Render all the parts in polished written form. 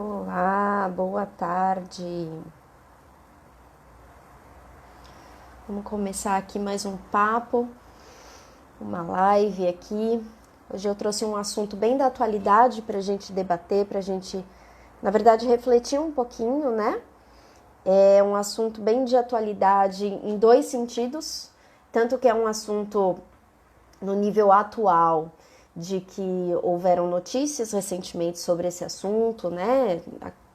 Olá, boa tarde. Vamos começar aqui mais um papo, uma live aqui. Hoje eu trouxe um assunto bem da atualidade para a gente debater, para a gente, na verdade, refletir um pouquinho, né? É um assunto bem de atualidade em dois sentidos, tanto que é um assunto no nível atual, de que houveram notícias recentemente sobre esse assunto, né?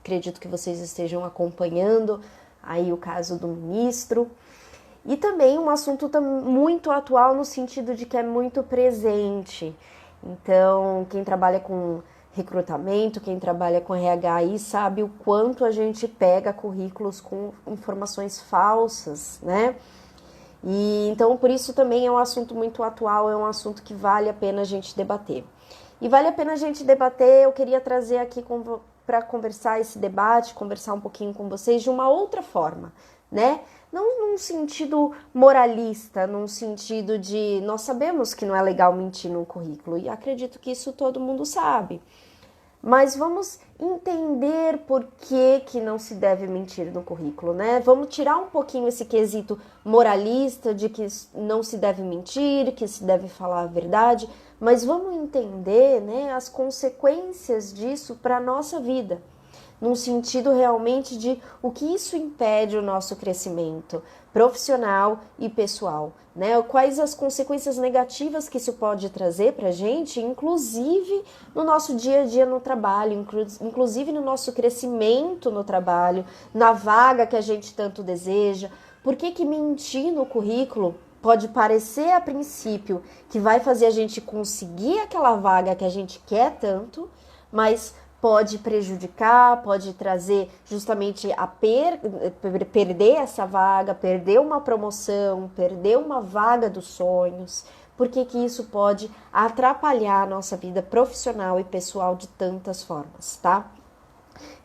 Acredito que vocês estejam acompanhando aí o caso do ministro. E também um assunto muito atual no sentido de que é muito presente. Então, quem trabalha com recrutamento, quem trabalha com RH aí sabe o quanto a gente pega currículos com informações falsas, né? E então por isso também é um assunto muito atual, é um assunto que vale a pena a gente debater. E vale a pena a gente debater, eu queria trazer aqui para conversar esse debate, conversar um pouquinho com vocês de uma outra forma, né? Não num sentido moralista, num sentido de nós sabemos que não é legal mentir no currículo, e acredito que isso todo mundo sabe. Mas vamos entender por que não se deve mentir no currículo, né? Vamos tirar um pouquinho esse quesito moralista de que não se deve mentir, que se deve falar a verdade, mas vamos entender, né, as consequências disso para a nossa vida, num sentido realmente de o que isso impede o nosso crescimento profissional e pessoal, né? Quais as consequências negativas que isso pode trazer para a gente, inclusive no nosso dia a dia no trabalho, inclusive no nosso crescimento no trabalho, na vaga que a gente tanto deseja. Por que mentir no currículo pode parecer a princípio que vai fazer a gente conseguir aquela vaga que a gente quer tanto, mas pode prejudicar, pode trazer justamente a perder essa vaga, perder uma promoção, perder uma vaga dos sonhos, porque que isso pode atrapalhar a nossa vida profissional e pessoal de tantas formas, tá?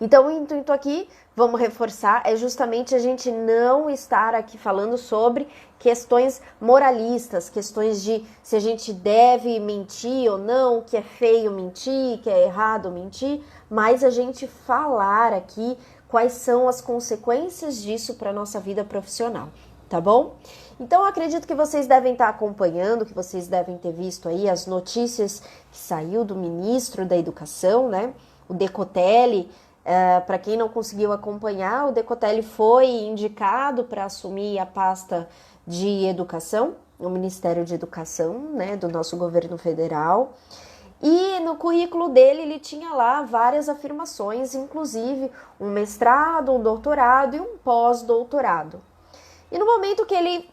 Então, o intuito aqui, vamos reforçar, é justamente a gente não estar aqui falando sobre questões moralistas, questões de se a gente deve mentir ou não, que é feio mentir, que é errado mentir, mas a gente falar aqui quais são as consequências disso para a nossa vida profissional, tá bom? Então, acredito que vocês devem estar acompanhando, que vocês devem ter visto aí as notícias que saiu do ministro da Educação, né? O Decotelli. Para quem não conseguiu acompanhar, o Decotelli foi indicado para assumir a pasta de educação, o Ministério de Educação, né, do nosso governo federal. E no currículo dele ele tinha lá várias afirmações, inclusive um mestrado, um doutorado e um pós-doutorado. E no momento que ele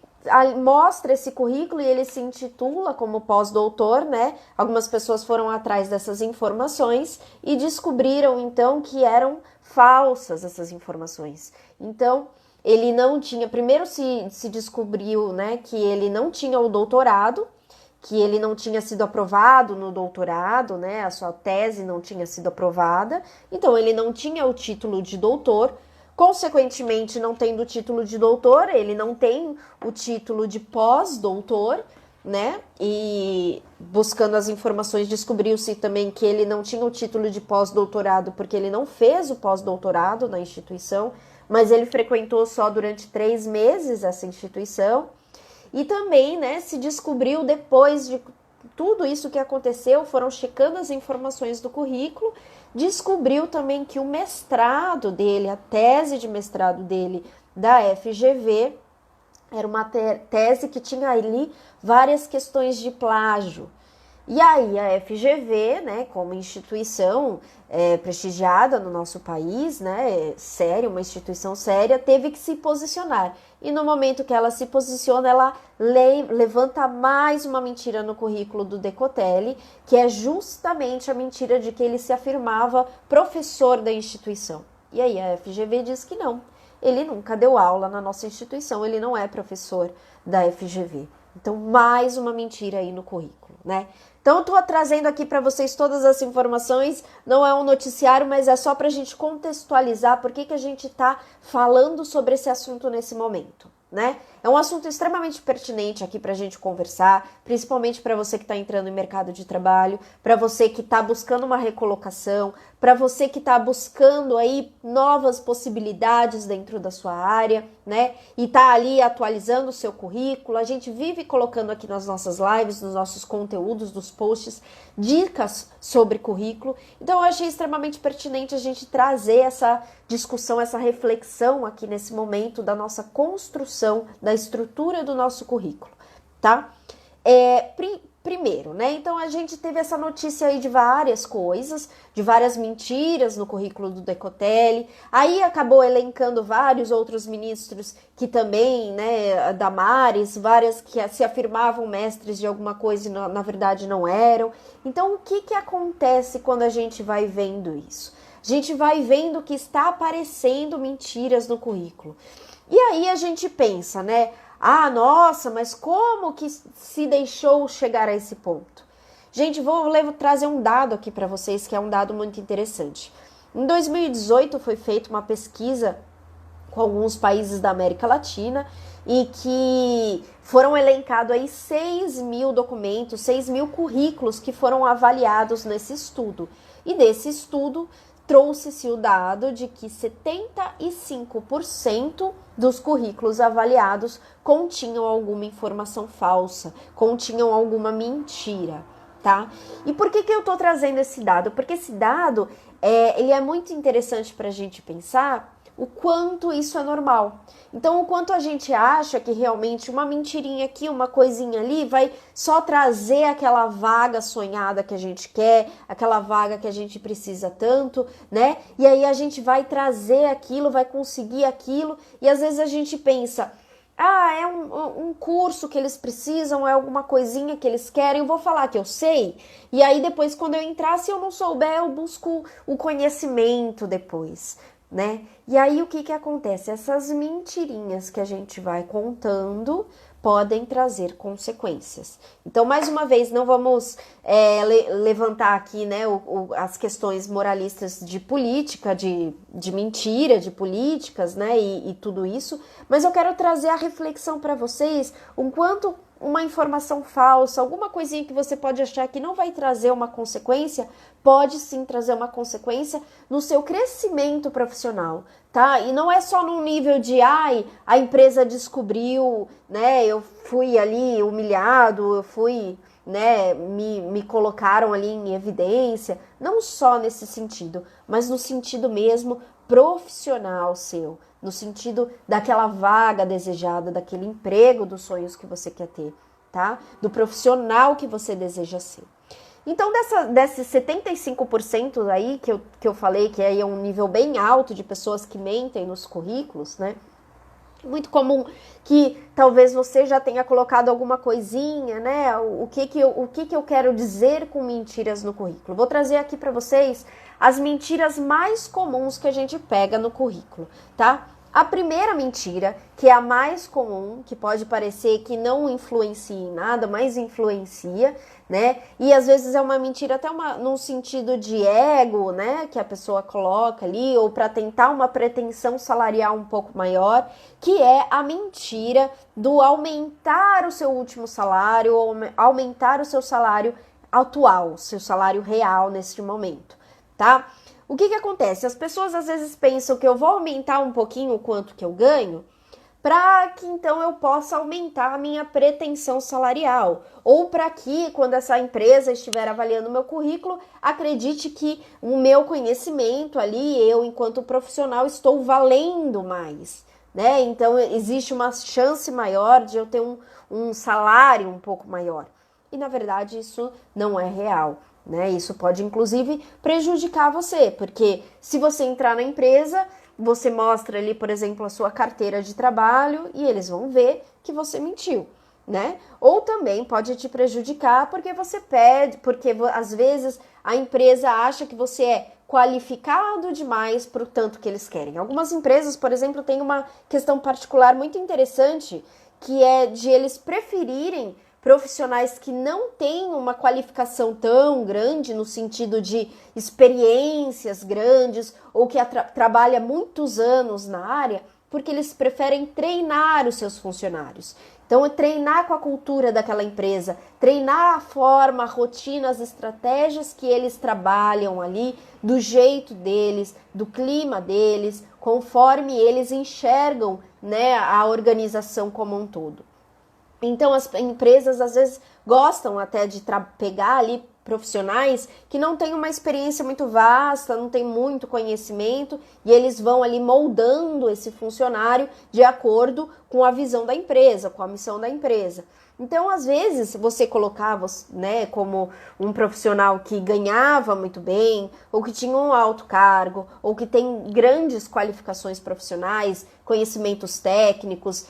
mostra esse currículo e ele se intitula como pós-doutor, né? Algumas pessoas foram atrás dessas informações e descobriram então que eram falsas essas informações. Então, ele não tinha, primeiro se descobriu, né, que ele não tinha o doutorado, que ele não tinha sido aprovado no doutorado, né? A sua tese não tinha sido aprovada, então ele não tinha o título de doutor. Consequentemente, não tendo o título de doutor, ele não tem o título de pós-doutor, né? E buscando as informações, descobriu-se também que ele não tinha o título de pós-doutorado porque ele não fez o pós-doutorado na instituição, mas ele frequentou só durante 3 meses essa instituição. E também, né, se descobriu depois de tudo isso que aconteceu, foram checando as informações do currículo, descobriu também que o mestrado dele, a tese de mestrado dele da FGV, era uma tese que tinha ali várias questões de plágio. E aí a FGV, né, como instituição prestigiada no nosso país, né, séria, uma instituição séria, teve que se posicionar. E no momento que ela se posiciona, ela levanta mais uma mentira no currículo do Decotelli, que é justamente a mentira de que ele se afirmava professor da instituição. E aí a FGV diz que não, ele nunca deu aula na nossa instituição, ele não é professor da FGV. Então, mais uma mentira aí no currículo, né? Então, eu tô trazendo aqui para vocês todas as informações, não é um noticiário, mas é só para a gente contextualizar por que a gente tá falando sobre esse assunto nesse momento, né? É um assunto extremamente pertinente aqui para a gente conversar, principalmente para você que está entrando em mercado de trabalho, para você que está buscando uma recolocação, para você que está buscando aí novas possibilidades dentro da sua área, né? E está ali atualizando o seu currículo. A gente vive colocando aqui nas nossas lives, nos nossos conteúdos, dos posts, dicas sobre currículo. Então eu achei extremamente pertinente a gente trazer essa discussão, essa reflexão aqui nesse momento da nossa construção, da estrutura do nosso currículo, tá? Primeiro, né? Então a gente teve essa notícia aí de várias coisas, de várias mentiras no currículo do Decotelli. Aí acabou elencando vários outros ministros que também, né, Damares, várias que se afirmavam mestres de alguma coisa e na verdade não eram. Então o que acontece quando a gente vai vendo isso? A gente vai vendo que está aparecendo mentiras no currículo. E aí a gente pensa, né? Ah, nossa, mas como que se deixou chegar a esse ponto? Gente, vou trazer um dado aqui para vocês, que é um dado muito interessante. Em 2018 foi feita uma pesquisa com alguns países da América Latina e que foram elencados aí 6 mil documentos, 6 mil currículos que foram avaliados nesse estudo. E desse estudo trouxe-se o dado de que 75% dos currículos avaliados continham alguma informação falsa, continham alguma mentira, tá? E por que eu tô trazendo esse dado? Porque esse dado, ele é muito interessante para a gente pensar o quanto isso é normal. Então, o quanto a gente acha que realmente uma mentirinha aqui, uma coisinha ali, vai só trazer aquela vaga sonhada que a gente quer, aquela vaga que a gente precisa tanto, né? E aí a gente vai trazer aquilo, vai conseguir aquilo, e às vezes a gente pensa, é um curso que eles precisam, é alguma coisinha que eles querem, eu vou falar que eu sei, e aí depois quando eu entrar, se eu não souber, eu busco o conhecimento depois, né? E aí o que acontece? Essas mentirinhas que a gente vai contando podem trazer consequências. Então, mais uma vez, não vamos levantar aqui, né, as questões moralistas de política, de mentira, de políticas, né, e tudo isso, mas eu quero trazer a reflexão para vocês, o quanto uma informação falsa, alguma coisinha que você pode achar que não vai trazer uma consequência, pode sim trazer uma consequência no seu crescimento profissional, tá? E não é só num nível de, a empresa descobriu, né, eu fui ali humilhado, eu fui, né, me colocaram ali em evidência, não só nesse sentido, mas no sentido mesmo profissional seu, no sentido daquela vaga desejada, daquele emprego dos sonhos que você quer ter, tá? Do profissional que você deseja ser. Então, desses 75% aí que eu falei, que aí é um nível bem alto de pessoas que mentem nos currículos, né? Muito comum que talvez você já tenha colocado alguma coisinha, né? O que eu quero dizer com mentiras no currículo? Vou trazer aqui para vocês as mentiras mais comuns que a gente pega no currículo, tá? A primeira mentira, que é a mais comum, que pode parecer que não influencia em nada, mas influencia, né? E às vezes é uma mentira até num sentido de ego, né? Que a pessoa coloca ali, ou para tentar uma pretensão salarial um pouco maior, que é a mentira do aumentar o seu último salário, ou aumentar o seu salário atual, seu salário real neste momento, tá? O que acontece? As pessoas às vezes pensam que eu vou aumentar um pouquinho o quanto que eu ganho para que então eu possa aumentar a minha pretensão salarial, ou para que quando essa empresa estiver avaliando o meu currículo, acredite que o meu conhecimento ali, eu enquanto profissional estou valendo mais, né? Então existe uma chance maior de eu ter um salário um pouco maior. E na verdade isso não é real. Né? Isso pode, inclusive, prejudicar você, porque se você entrar na empresa, você mostra ali, por exemplo, a sua carteira de trabalho e eles vão ver que você mentiu, né? Ou também pode te prejudicar porque você pede, porque às vezes a empresa acha que você é qualificado demais para o tanto que eles querem. Algumas empresas, por exemplo, têm uma questão particular muito interessante, que é de eles preferirem profissionais que não têm uma qualificação tão grande no sentido de experiências grandes ou que trabalha muitos anos na área, porque eles preferem treinar os seus funcionários. Então, é treinar com a cultura daquela empresa, treinar a forma, a rotina, as estratégias que eles trabalham ali, do jeito deles, do clima deles, conforme eles enxergam, né, a organização como um todo. Então, as empresas, às vezes, gostam até de pegar ali profissionais que não têm uma experiência muito vasta, não têm muito conhecimento, e eles vão ali moldando esse funcionário de acordo com a visão da empresa, com a missão da empresa. Então, às vezes, você colocava, né, como um profissional que ganhava muito bem, ou que tinha um alto cargo, ou que tem grandes qualificações profissionais, conhecimentos técnicos,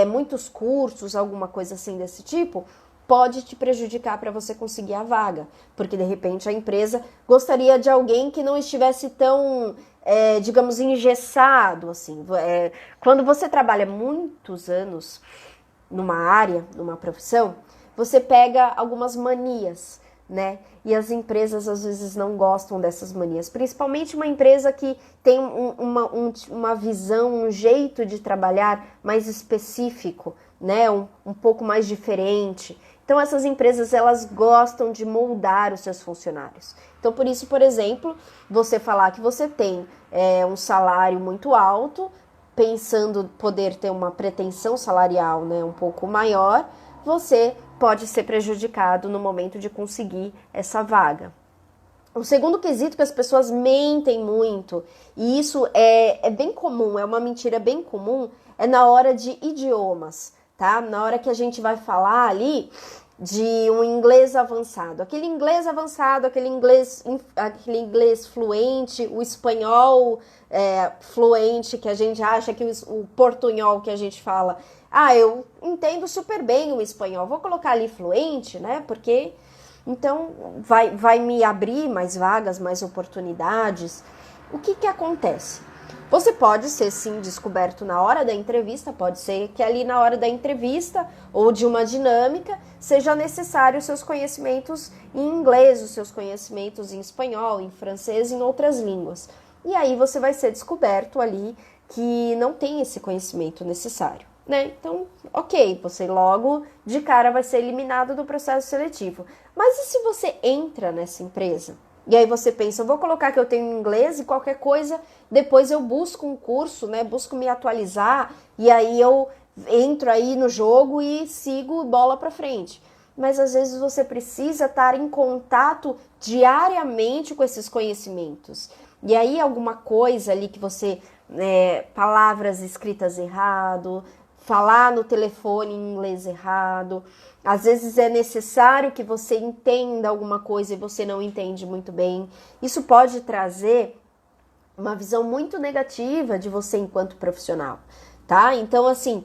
muitos cursos, alguma coisa assim desse tipo, pode te prejudicar para você conseguir a vaga, porque de repente a empresa gostaria de alguém que não estivesse tão, digamos, engessado, assim. Quando você trabalha muitos anos numa área, numa profissão, você pega algumas manias, né? E as empresas às vezes não gostam dessas manias, principalmente uma empresa que tem uma visão, um jeito de trabalhar mais específico, né? Um pouco mais diferente. Então, essas empresas, elas gostam de moldar os seus funcionários. Então, por isso, por exemplo, você falar que você tem um salário muito alto, pensando poder ter uma pretensão salarial, né, um pouco maior, você pode ser prejudicado no momento de conseguir essa vaga. O segundo quesito que as pessoas mentem muito, e isso é bem comum, é uma mentira bem comum, é na hora de idiomas, tá? Na hora que a gente vai falar ali de um inglês avançado, aquele inglês fluente, o espanhol fluente, que a gente acha que o portunhol que a gente fala, eu entendo super bem o espanhol, vou colocar ali fluente, né, porque então vai me abrir mais vagas, mais oportunidades. O que acontece? Você pode ser, sim, descoberto na hora da entrevista, pode ser que ali na hora da entrevista ou de uma dinâmica seja necessário os seus conhecimentos em inglês, os seus conhecimentos em espanhol, em francês, em outras línguas. E aí você vai ser descoberto ali que não tem esse conhecimento necessário, né? Então, ok, você logo de cara vai ser eliminado do processo seletivo. Mas e se você entra nessa empresa? E aí você pensa, eu vou colocar que eu tenho inglês e qualquer coisa, depois eu busco um curso, né? Busco me atualizar e aí eu entro aí no jogo e sigo bola para frente. Mas às vezes você precisa estar em contato diariamente com esses conhecimentos. E aí alguma coisa ali que você, palavras escritas errado, falar no telefone em inglês errado, às vezes é necessário que você entenda alguma coisa e você não entende muito bem. Isso pode trazer uma visão muito negativa de você enquanto profissional, tá? Então, assim,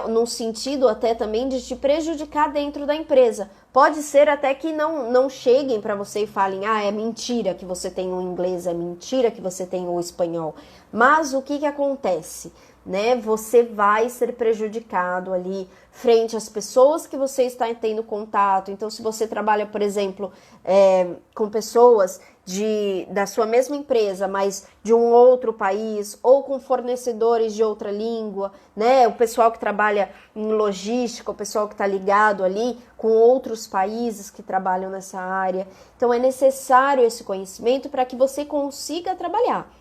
num sentido até também de te prejudicar dentro da empresa. Pode ser até que não cheguem para você e falem, é mentira que você tem o inglês, é mentira que você tem o espanhol. Mas o que acontece? Né, você vai ser prejudicado ali frente às pessoas que você está tendo contato. Então, se você trabalha, por exemplo, com pessoas da sua mesma empresa, mas de um outro país, ou com fornecedores de outra língua, né, o pessoal que trabalha em logística, o pessoal que está ligado ali com outros países que trabalham nessa área. Então, é necessário esse conhecimento para que você consiga trabalhar.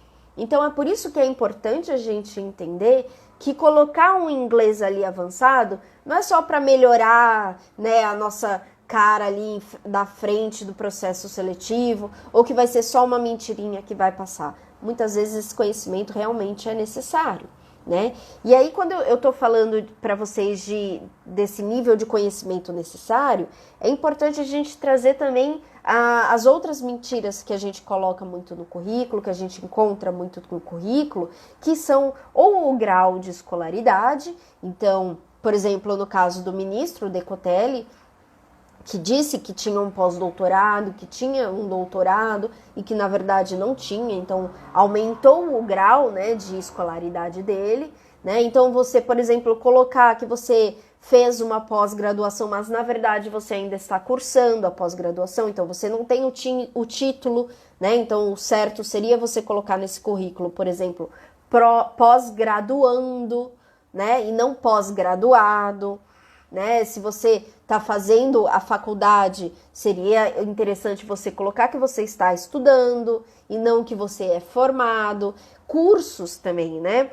Então, é por isso que é importante a gente entender que colocar um inglês ali avançado não é só para melhorar, né, a nossa cara ali da frente do processo seletivo, ou que vai ser só uma mentirinha que vai passar. Muitas vezes esse conhecimento realmente é necessário, né? E aí, quando eu estou falando para vocês desse nível de conhecimento necessário, é importante a gente trazer também as outras mentiras que a gente coloca muito no currículo, que a gente encontra muito no currículo, que são ou o grau de escolaridade. Então, por exemplo, no caso do ministro Decotelli, que disse que tinha um pós-doutorado, que tinha um doutorado e que na verdade não tinha, então aumentou o grau, né, de escolaridade dele, né? Então você, por exemplo, colocar que você fez uma pós-graduação, mas na verdade você ainda está cursando a pós-graduação, então você não tem o título, né? Então o certo seria você colocar nesse currículo, por exemplo, pós-graduando, né? E não pós-graduado, né? Se você está fazendo a faculdade, seria interessante você colocar que você está estudando e não que você é formado. Cursos também, né?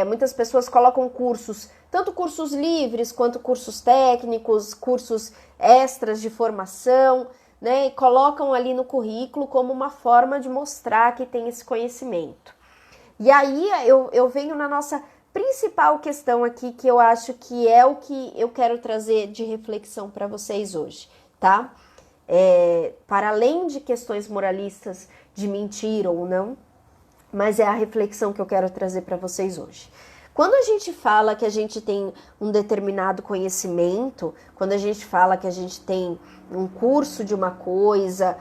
Muitas pessoas colocam cursos, tanto cursos livres quanto cursos técnicos, cursos extras de formação, né? E colocam ali no currículo como uma forma de mostrar que tem esse conhecimento. E aí eu venho na nossa principal questão aqui, que eu acho que é o que eu quero trazer de reflexão para vocês hoje, tá? Para além de questões moralistas de mentir ou não, mas é a reflexão que eu quero trazer para vocês hoje. Quando a gente fala que a gente tem um determinado conhecimento, quando a gente fala que a gente tem um curso de uma coisa,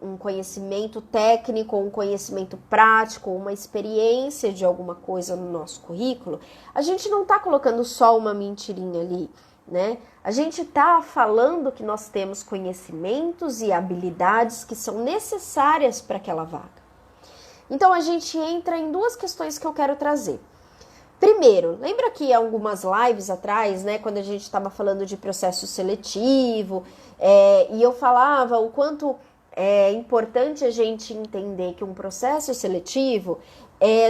um conhecimento técnico, um conhecimento prático, uma experiência de alguma coisa no nosso currículo, a gente não está colocando só uma mentirinha ali, né? A gente está falando que nós temos conhecimentos e habilidades que são necessárias para aquela vaga. Então a gente entra em duas questões que eu quero trazer. Primeiro, lembra que algumas lives atrás, né, quando a gente estava falando de processo seletivo, e eu falava o quanto é importante a gente entender que um processo seletivo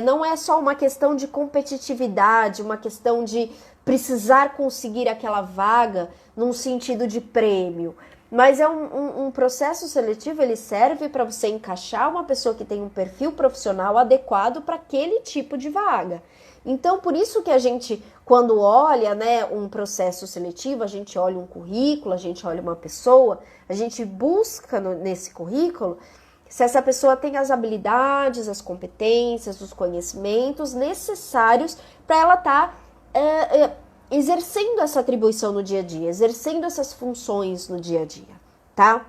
não é só uma questão de competitividade, uma questão de precisar conseguir aquela vaga num sentido de prêmio. Mas é um processo seletivo, ele serve para você encaixar uma pessoa que tem um perfil profissional adequado para aquele tipo de vaga. Então, por isso que a gente, quando olha, né, um processo seletivo, a gente olha um currículo, a gente olha uma pessoa, a gente busca nesse currículo se essa pessoa tem as habilidades, as competências, os conhecimentos necessários para ela estar exercendo essa atribuição no dia a dia, exercendo essas funções no dia a dia, tá?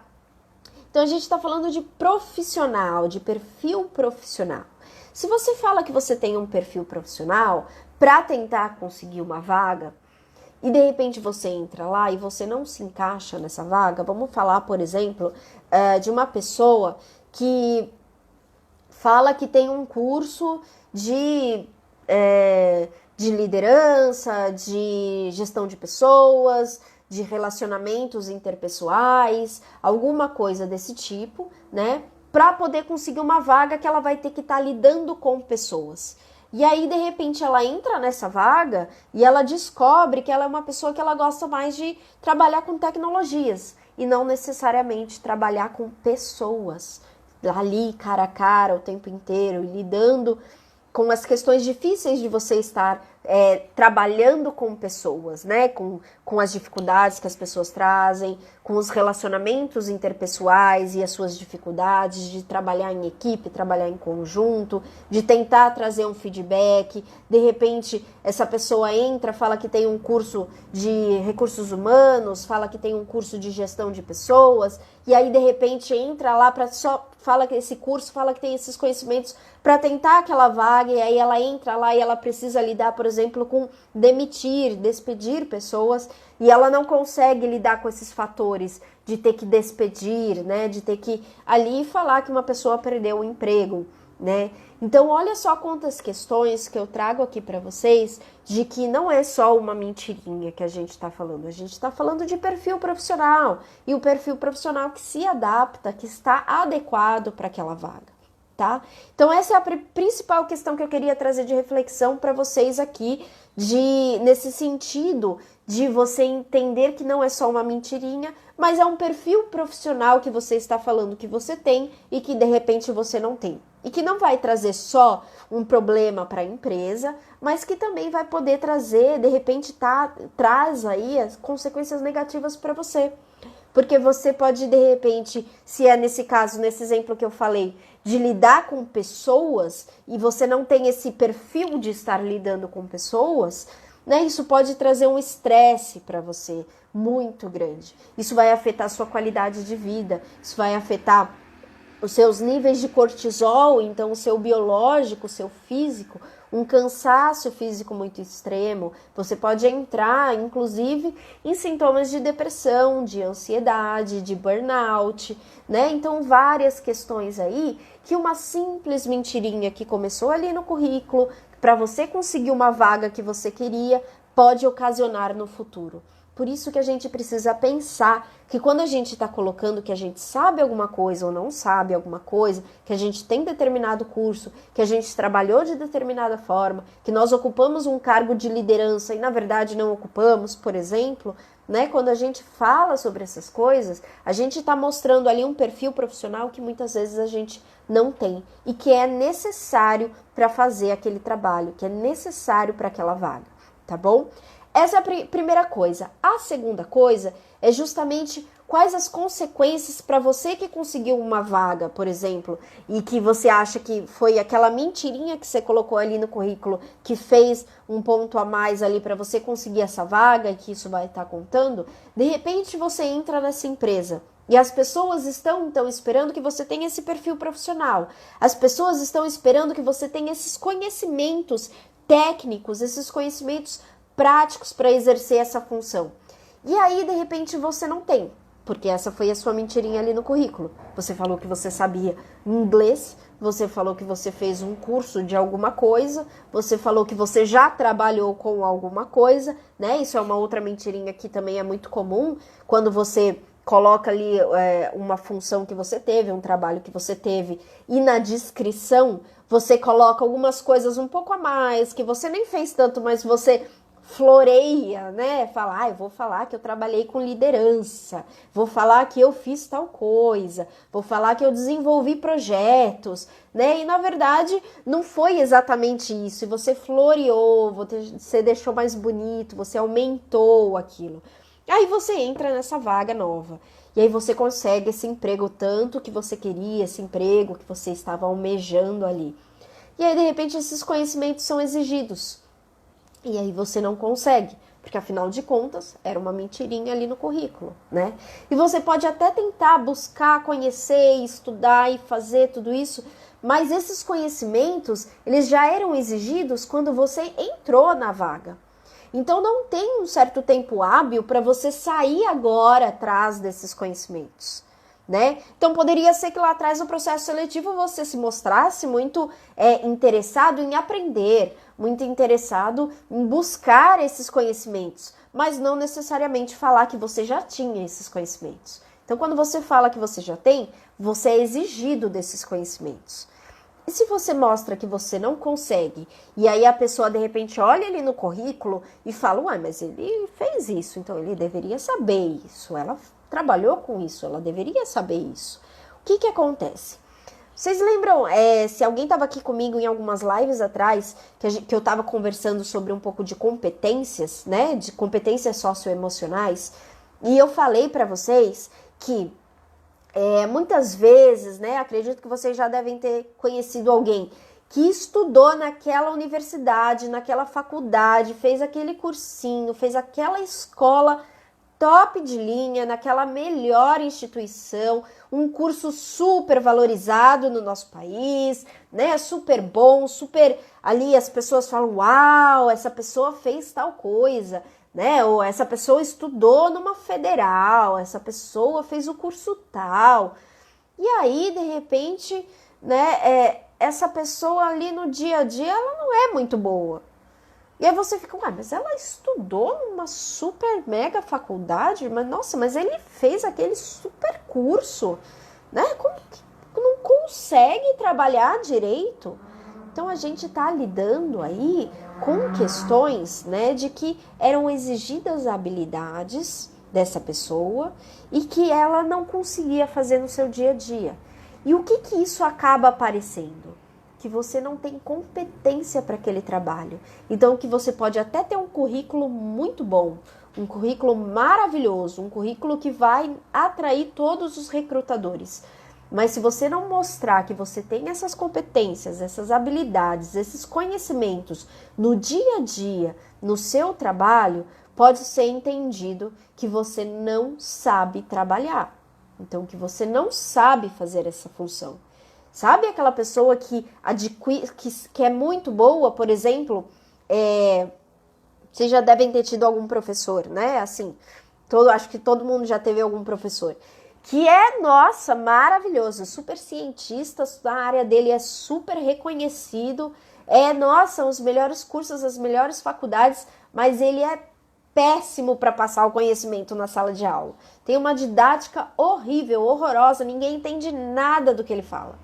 Então a gente está falando de profissional, de perfil profissional. Se você fala que você tem um perfil profissional para tentar conseguir uma vaga e de repente você entra lá e você não se encaixa nessa vaga, vamos falar, por exemplo, de uma pessoa que fala que tem um curso de liderança, de gestão de pessoas, de relacionamentos interpessoais, alguma coisa desse tipo, né? Para poder conseguir uma vaga que ela vai ter que estar lidando com pessoas. E aí, de repente, ela entra nessa vaga e ela descobre que ela é uma pessoa que ela gosta mais de trabalhar com tecnologias e não necessariamente trabalhar com pessoas, ali cara a cara o tempo inteiro, lidando com as questões difíceis de você estar trabalhando com pessoas, né? Com as dificuldades que as pessoas trazem, com os relacionamentos interpessoais e as suas dificuldades de trabalhar em equipe, trabalhar em conjunto, de tentar trazer um feedback. De repente, essa pessoa entra, fala que tem um curso de recursos humanos, fala que tem um curso de gestão de pessoas, e aí, de repente, entra lá para só fala que esse curso, fala que tem esses conhecimentos para tentar aquela vaga, e aí ela entra lá e ela precisa lidar, por exemplo, com despedir pessoas, e ela não consegue lidar com esses fatores de ter que despedir, né, de ter que ali falar que uma pessoa perdeu o emprego, né? Então, olha só quantas questões que eu trago aqui para vocês de que não é só uma mentirinha que a gente está falando. A gente está falando de perfil profissional e o perfil profissional que se adapta, que está adequado para aquela vaga, tá? Então, essa é a principal questão que eu queria trazer de reflexão para vocês aqui, nesse sentido de você entender que não é só uma mentirinha, mas é um perfil profissional que você está falando que você tem e que de repente você não tem. E que não vai trazer só um problema para a empresa, mas que também vai poder trazer, de repente, traz aí as consequências negativas para você. Porque você pode, de repente, se é nesse caso, nesse exemplo que eu falei, de lidar com pessoas, e você não tem esse perfil de estar lidando com pessoas, né? Isso pode trazer um estresse para você muito grande. Isso vai afetar a sua qualidade de vida, isso vai afetar os seus níveis de cortisol, então o seu biológico, o seu físico, um cansaço físico muito extremo, você pode entrar, inclusive, em sintomas de depressão, de ansiedade, de burnout, né? Então, várias questões aí que uma simples mentirinha que começou ali no currículo, para você conseguir uma vaga que você queria, pode ocasionar no futuro. Por isso que a gente precisa pensar que quando a gente está colocando que a gente sabe alguma coisa ou não sabe alguma coisa, que a gente tem determinado curso, que a gente trabalhou de determinada forma, que nós ocupamos um cargo de liderança e na verdade não ocupamos, por exemplo, né? Quando a gente fala sobre essas coisas, a gente está mostrando ali um perfil profissional que muitas vezes a gente não tem e que é necessário para fazer aquele trabalho, que é necessário para aquela vaga, tá bom? Essa é a primeira coisa. A segunda coisa é justamente quais as consequências para você que conseguiu uma vaga, por exemplo, e que você acha que foi aquela mentirinha que você colocou ali no currículo que fez um ponto a mais ali para você conseguir essa vaga e que isso vai estar contando. De repente você entra nessa empresa e as pessoas estão então esperando que você tenha esse perfil profissional. As pessoas estão esperando que você tenha esses conhecimentos técnicos, esses conhecimentos práticos para exercer essa função. E aí, de repente, você não tem, porque essa foi a sua mentirinha ali no currículo. Você falou que você sabia inglês, você falou que você fez um curso de alguma coisa, você falou que você já trabalhou com alguma coisa, né? Isso é uma outra mentirinha que também é muito comum, quando você coloca ali uma função que você teve, um trabalho que você teve, e na descrição você coloca algumas coisas um pouco a mais, que você nem fez tanto, mas você floreia, né? Fala, eu vou falar que eu trabalhei com liderança, vou falar que eu fiz tal coisa, vou falar que eu desenvolvi projetos, né? E na verdade não foi exatamente isso. E você floreou, você deixou mais bonito, você aumentou aquilo. Aí você entra nessa vaga nova. E aí você consegue esse emprego tanto que você queria, esse emprego que você estava almejando ali. E aí de repente esses conhecimentos são exigidos. E aí você não consegue, porque afinal de contas era uma mentirinha ali no currículo, né? E você pode até tentar buscar, conhecer, estudar e fazer tudo isso, mas esses conhecimentos, eles já eram exigidos quando você entrou na vaga. Então não tem um certo tempo hábil para você sair agora atrás desses conhecimentos, né? Então poderia ser que lá atrás no processo seletivo você se mostrasse muito interessado em aprender, muito interessado em buscar esses conhecimentos, mas não necessariamente falar que você já tinha esses conhecimentos. Então quando você fala que você já tem, você é exigido desses conhecimentos. E se você mostra que você não consegue, e aí a pessoa de repente olha ali no currículo e fala, mas ele fez isso, então ele deveria saber isso, ela trabalhou com isso, ela deveria saber isso. O que acontece? Vocês lembram, se alguém estava aqui comigo em algumas lives atrás, que eu estava conversando sobre um pouco de competências, né, de competências socioemocionais, e eu falei para vocês que muitas vezes, né, acredito que vocês já devem ter conhecido alguém que estudou naquela universidade, naquela faculdade, fez aquele cursinho, fez aquela escola top de linha, naquela melhor instituição, um curso super valorizado no nosso país, né, super bom, super ali as pessoas falam, uau, essa pessoa fez tal coisa, né, ou essa pessoa estudou numa federal, essa pessoa fez o curso tal, e aí de repente, né, essa pessoa ali no dia a dia, ela não é muito boa. E aí você fica, mas ela estudou numa super mega faculdade, mas nossa, mas ele fez aquele super curso, né? Como que não consegue trabalhar direito? Então a gente tá lidando aí com questões, né, de que eram exigidas habilidades dessa pessoa e que ela não conseguia fazer no seu dia a dia. E o que isso acaba aparecendo? Que você não tem competência para aquele trabalho. Então, que você pode até ter um currículo muito bom, um currículo maravilhoso, um currículo que vai atrair todos os recrutadores. Mas se você não mostrar que você tem essas competências, essas habilidades, esses conhecimentos no dia a dia, no seu trabalho, pode ser entendido que você não sabe trabalhar. Então, que você não sabe fazer essa função. Sabe aquela pessoa que é muito boa, por exemplo, vocês já devem ter tido algum professor, né? Assim, acho que todo mundo já teve algum professor. Que é, nossa, maravilhoso, super cientista, na área dele é super reconhecido, nossa, os melhores cursos, as melhores faculdades, mas ele é péssimo para passar o conhecimento na sala de aula. Tem uma didática horrível, horrorosa, ninguém entende nada do que ele fala,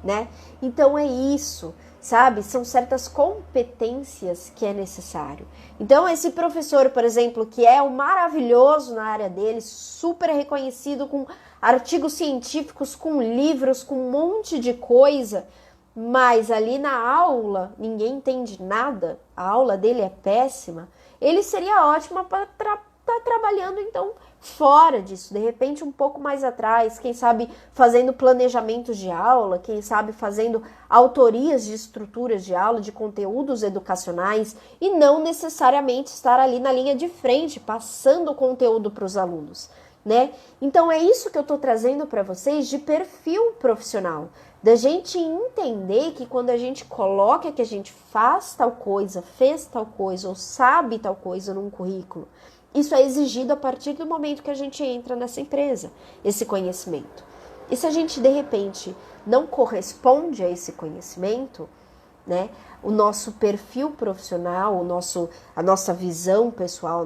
né? Então é isso, sabe? São certas competências que é necessário. Então esse professor, por exemplo, que é o maravilhoso na área dele, super reconhecido com artigos científicos, com livros, com um monte de coisa, mas ali na aula ninguém entende nada, a aula dele é péssima, ele seria ótimo para estar trabalhando então fora disso, de repente um pouco mais atrás, quem sabe fazendo planejamentos de aula, quem sabe fazendo autorias de estruturas de aula, de conteúdos educacionais e não necessariamente estar ali na linha de frente, passando o conteúdo para os alunos, né? Então é isso que eu tô trazendo para vocês de perfil profissional, da gente entender que quando a gente coloca que a gente faz tal coisa, fez tal coisa ou sabe tal coisa num currículo, isso é exigido a partir do momento que a gente entra nessa empresa, esse conhecimento. E se a gente, de repente, não corresponde a esse conhecimento, né, o nosso perfil profissional, a nossa visão pessoal,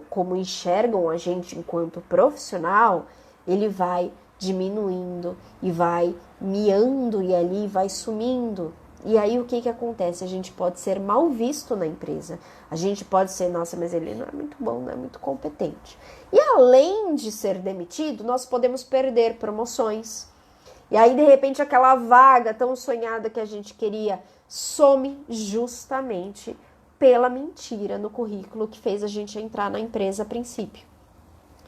como enxergam a gente enquanto profissional, ele vai diminuindo e vai miando e ali vai sumindo. E aí o que acontece? A gente pode ser mal visto na empresa. A gente pode ser, nossa, mas ele não é muito bom, não é muito competente. E além de ser demitido, nós podemos perder promoções. E aí, de repente, aquela vaga tão sonhada que a gente queria some justamente pela mentira no currículo que fez a gente entrar na empresa a princípio.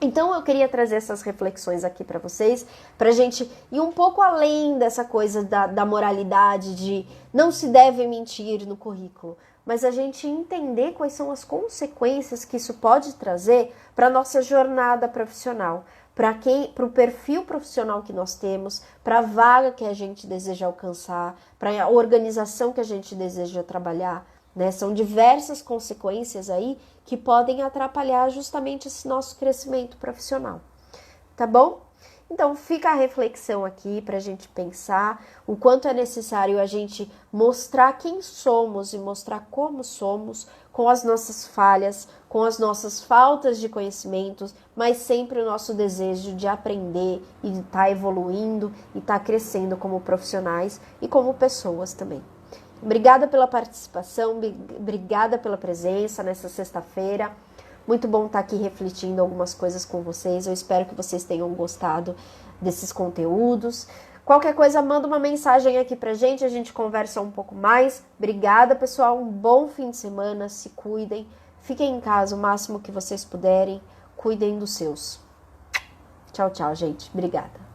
Então eu queria trazer essas reflexões aqui para vocês, pra gente ir um pouco além dessa coisa da moralidade de não se deve mentir no currículo, mas a gente entender quais são as consequências que isso pode trazer para nossa jornada profissional, para o perfil profissional que nós temos, para a vaga que a gente deseja alcançar, para a organização que a gente deseja trabalhar, né? São diversas consequências aí que podem atrapalhar justamente esse nosso crescimento profissional, tá bom? Então fica a reflexão aqui para a gente pensar o quanto é necessário a gente mostrar quem somos e mostrar como somos, com as nossas falhas, com as nossas faltas de conhecimentos, mas sempre o nosso desejo de aprender e de estar evoluindo e estar crescendo como profissionais e como pessoas também. Obrigada pela participação, obrigada pela presença nessa sexta-feira. Muito bom estar aqui refletindo algumas coisas com vocês. Eu espero que vocês tenham gostado desses conteúdos. Qualquer coisa, manda uma mensagem aqui pra gente, a gente conversa um pouco mais. Obrigada, pessoal. Um bom fim de semana. Se cuidem. Fiquem em casa o máximo que vocês puderem. Cuidem dos seus. Tchau, tchau, gente. Obrigada.